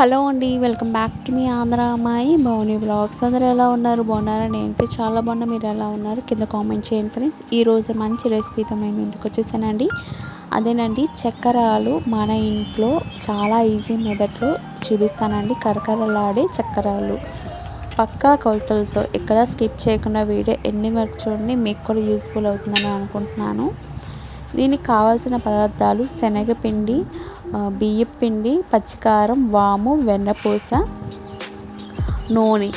Hello అండి, welcome back to me Andhra అమ్మాయి Bhavani blogs. అందరూ ఎలా ఉన్నారు? బాగున్నారా? నేనైతే చాలా బాగున్నా. మీరు ఎలా ఉన్నారు? కింద కామెంట్ చేయండి ఫ్రెండ్స్. ఈరోజు మంచి రెసిపీతో మేము ఎందుకు వచ్చేసానండి. అదేనండి, చక్కెరలు మన ఇంట్లో చాలా ఈజీ మెథడ్లో చూపిస్తానండి. కరకరలాడే చక్కెరలు పక్కా కొలతలతో ఎక్కడ స్కిప్ చేయకుండా వీడియో ఎన్ని వరకు చూడండి. మీకు కూడా యూస్ఫుల్ అవుతుందని అనుకుంటున్నాను. దీనికి కావాల్సిన పదార్థాలు శనగపిండి, బియ్యం పిండి, పచ్చికారం, వాము, వెన్నపూస, నూనె.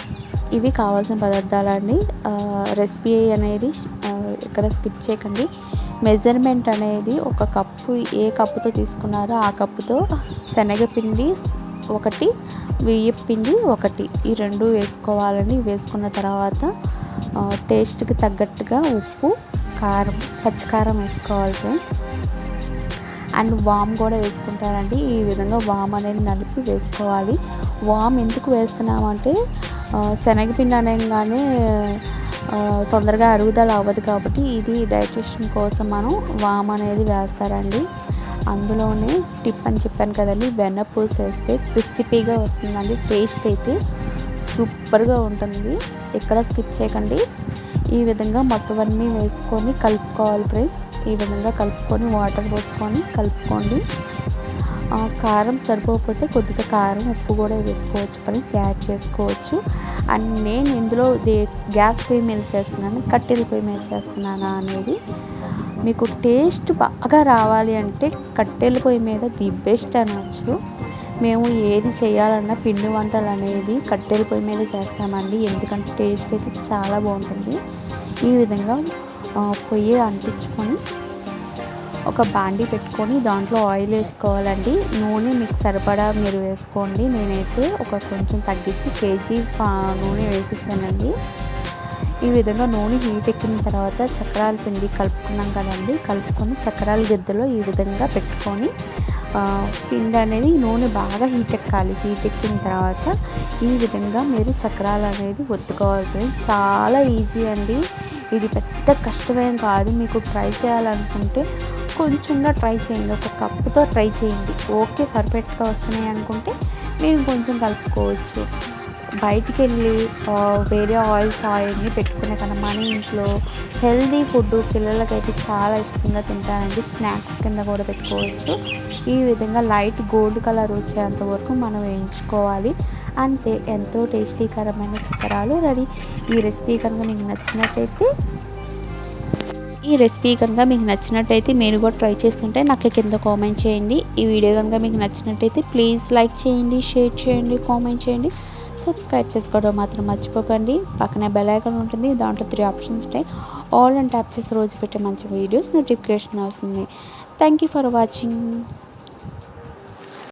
ఇవి కావాల్సిన పదార్థాలండి. రెసిపీ అనేది ఇక్కడ స్కిప్ చేయకండి. మెజర్మెంట్ అనేది ఒక కప్పు, ఏ కప్పుతో తీసుకున్నారో ఆ కప్పుతో శనగపిండి ఒకటి, బియ్యం పిండి ఒకటి, ఈ రెండు వేసుకోవాలండి. వేసుకున్న తర్వాత టేస్ట్కి తగ్గట్టుగా ఉప్పు, కారం, పచ్చికారం వేసుకోవాలి ఫ్రెండ్స్. అండ్ వామ్ కూడా వేసుకుంటారండి. ఈ విధంగా వామ్ అనేది నలిపి వేసుకోవాలి. వామ్ ఎందుకు వేస్తున్నామంటే శనగపిండి అనగానే తొందరగా అరుగుదల అవ్వదు కాబట్టి ఇది డైజెషన్ కోసం మనం వామ్ అనేది వేస్తారండి. అందులోనే టిప్ అని చెప్పాను కదండి, వెన్నపూస వేస్తే క్రిస్పీగా వస్తుందండి. టేస్ట్ అయితే సూపర్గా ఉంటుంది. ఎక్కడ స్కిప్ చేయకండి. ఈ విధంగా మొత్తం అన్నీ వేసుకొని కలుపుకోవాలి ఫ్రెండ్స్. ఈ విధంగా కలుపుకొని వాటర్ పోసుకొని కలుపుకోండి. కారం సరిపోకపోతే కొద్దిగా కారం, ఉప్పు కూడా వేసుకోవచ్చు ఫ్రెండ్స్, యాడ్ చేసుకోవచ్చు. అండ్ నేను ఇందులో గ్యాస్ పొయ్యి మీద చేస్తున్నాను, కట్టెల పొయ్యి మీద చేస్తున్నాను అనేది మీకు టేస్ట్ బాగా రావాలి అంటే కట్టెల పొయ్యి మీద ది బెస్ట్ అనవచ్చు. మేము ఏది చేయాలన్నా పిండి వంటలు అనేది కట్టెల పొయ్యి మీద చేస్తామండి. ఎందుకంటే టేస్ట్ అయితే చాలా బాగుంటుంది. ఈ విధంగా పొయ్యి అంటించుకొని ఒక బాండీ పెట్టుకొని దాంట్లో ఆయిల్ వేసుకోవాలండి. నూనె మీకు సరిపడా మీరు వేసుకోండి. నేనైతే కొంచెం తగ్గించి కేజీ నూనె వేసేసానండి. ఈ విధంగా నూనె హీట్ ఎక్కిన తర్వాత చక్రాల పిండి కలుపుకున్నాం కదండి, కలుపుకొని చక్రాల గిద్దలో ఈ విధంగా పెట్టుకొని పిండి అనేది నూనె బాగా హీట్ ఎక్కాలి. హీట్ ఎక్కిన తర్వాత ఈ విధంగా మీరు చక్రాలు అనేది ఒత్తుకోవాలి. చాలా ఈజీ అండి. ఇది పెద్ద కష్టమేం కాదు. మీకు ట్రై చేయాలనుకుంటే కొంచెంగా ట్రై చేయండి. ఒక కప్పుతో ట్రై చేయండి. ఓకే, పర్ఫెక్ట్గా వస్తున్నాయి అనుకుంటే మీరు కొంచెం కలుపుకోవచ్చు. బయటికి వెళ్ళి వేరే ఆయిల్ని పెట్టుకునే కన్నా మన ఇంట్లో హెల్దీ ఫుడ్ పిల్లలకైతే చాలా ఇష్టంగా తింటారండి. స్నాక్స్ కింద కూడా పెట్టుకోవచ్చు. ఈ విధంగా లైట్ గోల్డ్ కలర్ వచ్చేంత వరకు మనం వేయించుకోవాలి. అంతే, ఎంతో టేస్టీకరమైన చక్కెరలు రెడీ. ఈ రెసిపీ కనుక మీకు నచ్చినట్టయితే మీరు కూడా ట్రై చేస్తుంటే నాకు కింద కామెంట్ చేయండి. ఈ వీడియో కనుక మీకు నచ్చినట్టయితే ప్లీజ్ లైక్ చేయండి, షేర్ చేయండి, కామెంట్ చేయండి. సబ్స్క్రైబ్ చేసుకోవడం మాత్రం మర్చిపోకండి. పక్కనే బెల్ ఐకాన్ ఉంటుంది, దాంట్లో 3 ఆప్షన్స్ ఉంటాయి. ఆల్ అని ట్యాప్ చేసి రోజు పెట్టే మంచి వీడియోస్ నోటిఫికేషన్ వస్తుంది. Thank you for watching.